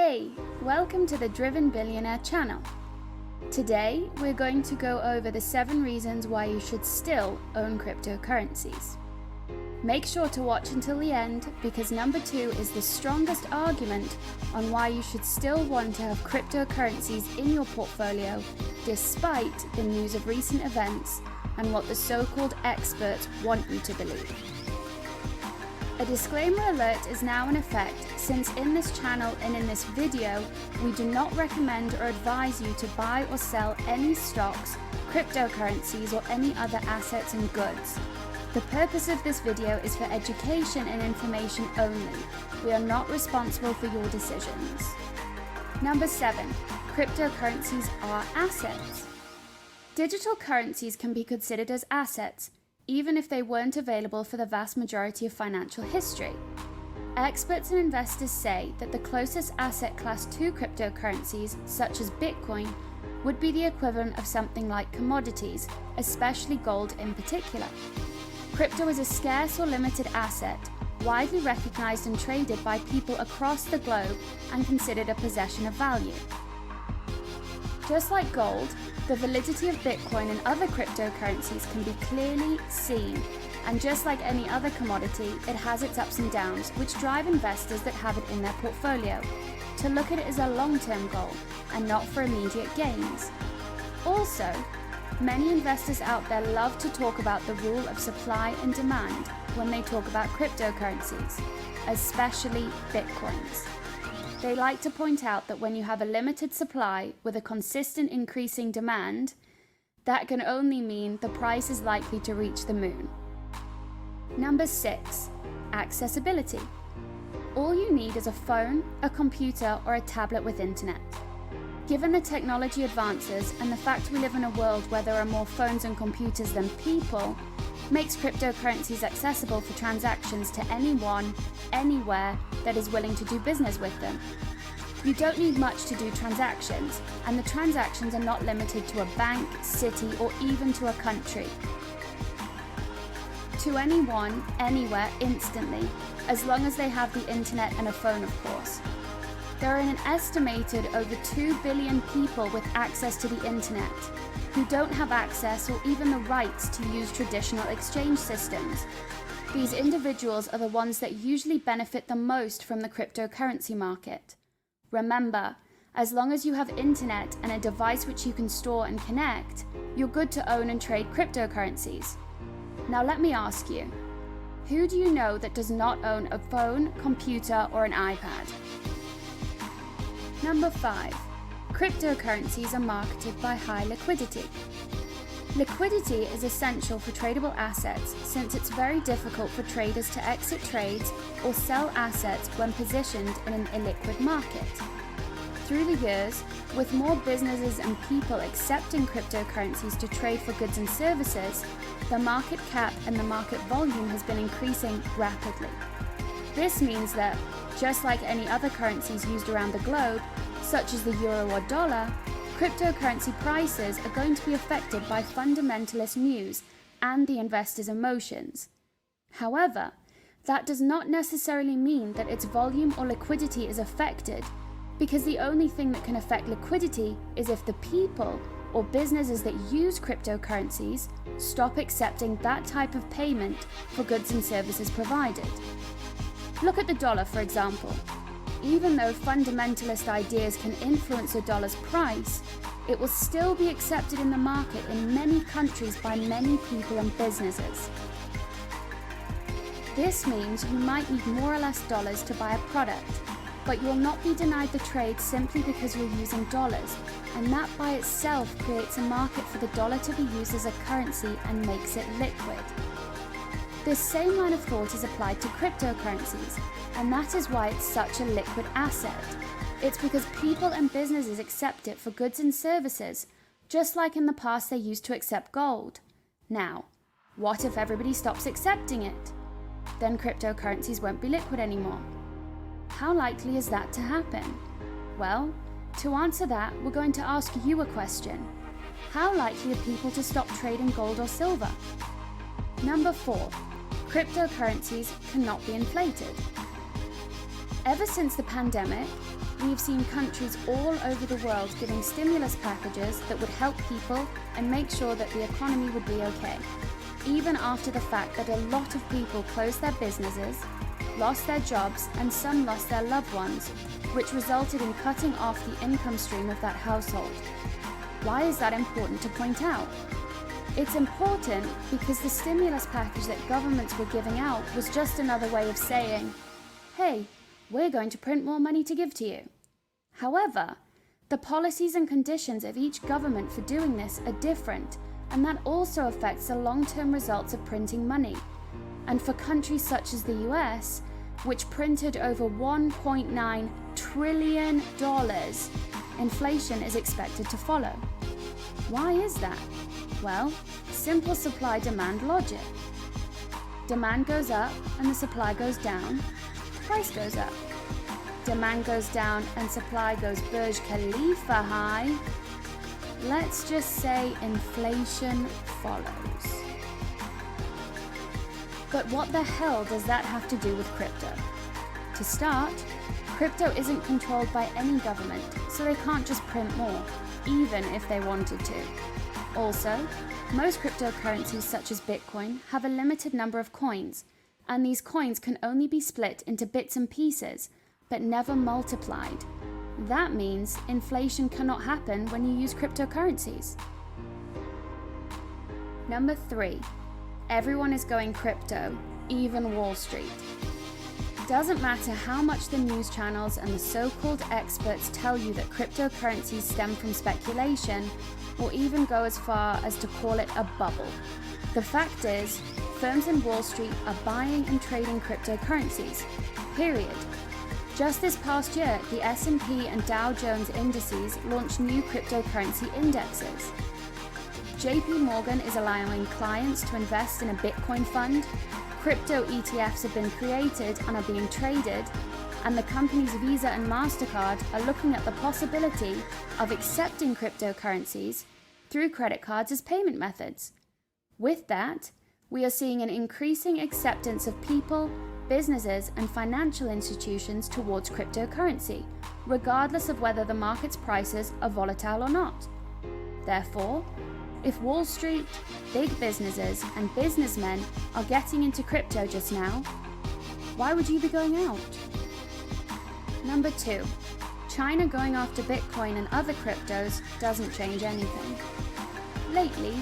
Hey, welcome to the Driven Billionaire channel. Today, we're going to go over the 7 reasons why you should still own cryptocurrencies. Make sure to watch until the end because number 2 is the strongest argument on why you should still want to have cryptocurrencies in your portfolio despite the news of recent events and what the so-called experts want you to believe. A disclaimer alert is now in effect since in this channel and in this video, we do not recommend or advise you to buy or sell any stocks, cryptocurrencies or any other assets and goods. The purpose of this video is for education and information only. We are not responsible for your decisions. Number 7. Cryptocurrencies are assets. Digital currencies can be considered as assets, even if they weren't available for the vast majority of financial history. Experts and investors say that the closest asset class to cryptocurrencies, such as Bitcoin, would be the equivalent of something like commodities, especially gold in particular. Crypto is a scarce or limited asset, widely recognized and traded by people across the globe and considered a possession of value. Just like gold, the validity of Bitcoin and other cryptocurrencies can be clearly seen, and just like any other commodity, it has its ups and downs, which drive investors that have it in their portfolio to look at it as a long-term goal and not for immediate gains. Also, many investors out there love to talk about the rule of supply and demand when they talk about cryptocurrencies, especially Bitcoins. They like to point out that when you have a limited supply with a consistent increasing demand, that can only mean the price is likely to reach the moon. Number 6. Accessibility. All you need is a phone, a computer, or a tablet with internet. Given the technology advances and the fact we live in a world where there are more phones and computers than people, makes cryptocurrencies accessible for transactions to anyone, anywhere that is willing to do business with them. You don't need much to do transactions, and the transactions are not limited to a bank, city, or even to a country. To anyone, anywhere, instantly, as long as they have the internet and a phone, of course. There are an estimated over 2 billion people with access to the internet who don't have access or even the rights to use traditional exchange systems. These individuals are the ones that usually benefit the most from the cryptocurrency market. Remember, as long as you have internet and a device which you can store and connect, you're good to own and trade cryptocurrencies. Now let me ask you, who do you know that does not own a phone, computer, or an iPad? Number 5. Cryptocurrencies are marketed by high liquidity. Liquidity is essential for tradable assets since it's very difficult for traders to exit trades or sell assets when positioned in an illiquid market. Through the years, with more businesses and people accepting cryptocurrencies to trade for goods and services, the market cap and the market volume has been increasing rapidly. This means that, just like any other currencies used around the globe, such as the euro or dollar, cryptocurrency prices are going to be affected by fundamentalist news and the investors' emotions. However, that does not necessarily mean that its volume or liquidity is affected, because the only thing that can affect liquidity is if the people or businesses that use cryptocurrencies stop accepting that type of payment for goods and services provided. Look at the dollar, for example. Even though fundamentalist ideas can influence a dollar's price, it will still be accepted in the market in many countries by many people and businesses. This means you might need more or less dollars to buy a product, but you will not be denied the trade simply because you're using dollars, and that by itself creates a market for the dollar to be used as a currency and makes it liquid. This same line of thought is applied to cryptocurrencies, and that is why it's such a liquid asset. It's because people and businesses accept it for goods and services, just like in the past they used to accept gold. Now, what if everybody stops accepting it? Then cryptocurrencies won't be liquid anymore. How likely is that to happen? Well, to answer that, we're going to ask you a question. How likely are people to stop trading gold or silver? Number 4. Cryptocurrencies cannot be inflated. Ever since the pandemic, we've seen countries all over the world giving stimulus packages that would help people and make sure that the economy would be okay, even after the fact that a lot of people closed their businesses, lost their jobs, and some lost their loved ones, which resulted in cutting off the income stream of that household. Why is that important to point out? It's important because the stimulus package that governments were giving out was just another way of saying, hey, we're going to print more money to give to you. However, the policies and conditions of each government for doing this are different, and that also affects the long-term results of printing money. And for countries such as the US, which printed over $1.9 trillion, inflation is expected to follow. Why is that? Well, simple supply-demand logic. Demand goes up and the supply goes down, price goes up. Demand goes down and supply goes Burj Khalifa high. Let's just say inflation follows. But what the hell does that have to do with crypto? To start, crypto isn't controlled by any government, so they can't just print more, even if they wanted to. Also, most cryptocurrencies such as Bitcoin have a limited number of coins, and these coins can only be split into bits and pieces, but never multiplied. That means inflation cannot happen when you use cryptocurrencies. Number 3. Everyone is going crypto, even Wall Street. Doesn't matter how much the news channels and the so-called experts tell you that cryptocurrencies stem from speculation, or even go as far as to call it a bubble. The fact is, firms in Wall Street are buying and trading cryptocurrencies, period. Just this past year, the S&P and Dow Jones indices launched new cryptocurrency indexes. JP Morgan is allowing clients to invest in a Bitcoin fund, crypto ETFs have been created and are being traded, and the companies Visa and MasterCard are looking at the possibility of accepting cryptocurrencies through credit cards as payment methods. With that, we are seeing an increasing acceptance of people, businesses, and financial institutions towards cryptocurrency, regardless of whether the market's prices are volatile or not. Therefore, if Wall Street, big businesses, and businessmen are getting into crypto just now, why would you be going out? Number 2. China going after Bitcoin and other cryptos doesn't change anything. Lately,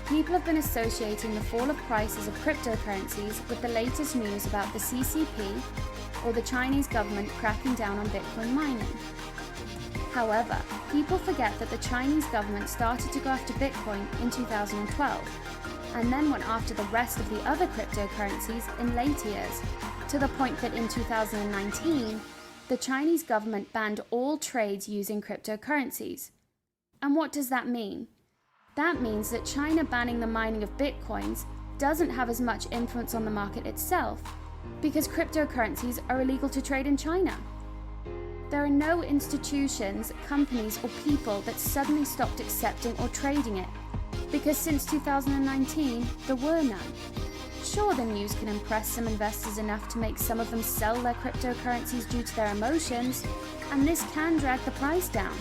people have been associating the fall of prices of cryptocurrencies with the latest news about the CCP, or the Chinese government cracking down on Bitcoin mining. However, people forget that the Chinese government started to go after Bitcoin in 2012, and then went after the rest of the other cryptocurrencies in later years, to the point that in 2019, the Chinese government banned all trades using cryptocurrencies. And what does that mean? That means that China banning the mining of Bitcoins doesn't have as much influence on the market itself, because cryptocurrencies are illegal to trade in China. There are no institutions, companies, or people that suddenly stopped accepting or trading it, because since 2019, there were none. Sure, the news can impress some investors enough to make some of them sell their cryptocurrencies due to their emotions, and this can drag the price down.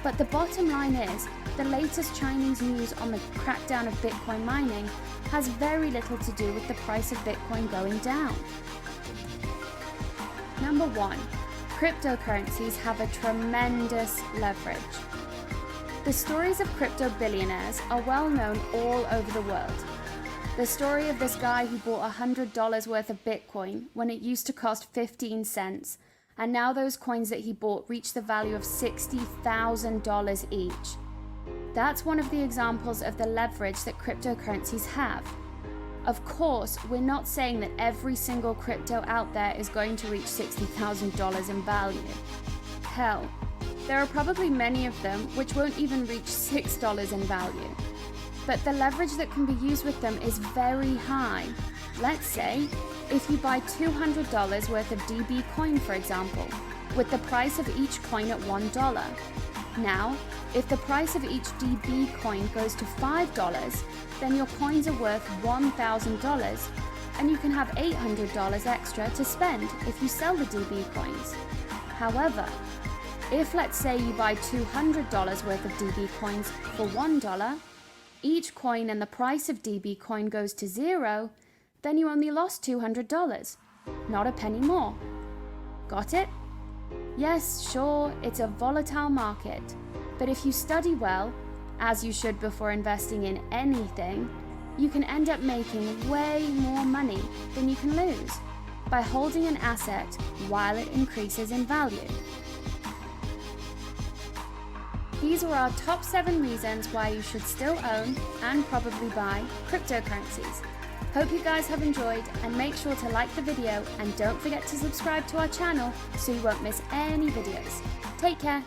But the bottom line is, the latest Chinese news on the crackdown of Bitcoin mining has very little to do with the price of Bitcoin going down. Number 1. Cryptocurrencies have a tremendous leverage. The stories of crypto billionaires are well known all over the world. The story of this guy who bought $100 worth of Bitcoin when it used to cost 15 cents, and now those coins that he bought reach the value of $60,000 each. That's one of the examples of the leverage that cryptocurrencies have. Of course, we're not saying that every single crypto out there is going to reach $60,000 in value. Hell, there are probably many of them which won't even reach $6 in value. But the leverage that can be used with them is very high. Let's say, if you buy $200 worth of DB coin, for example, with the price of each coin at $1. Now, if the price of each DB coin goes to $5, then your coins are worth $1,000, and you can have $800 extra to spend if you sell the DB coins. However, If, let's say, you buy $200 worth of DB coins for $1, each coin and the price of DB coin goes to zero, then you only lost $200, not a penny more. Got it? Yes, sure, it's a volatile market, but if you study well, as you should before investing in anything, you can end up making way more money than you can lose by holding an asset while it increases in value. These were our top 7 reasons why you should still own and probably buy cryptocurrencies. Hope you guys have enjoyed, and make sure to like the video and don't forget to subscribe to our channel so you won't miss any videos. Take care.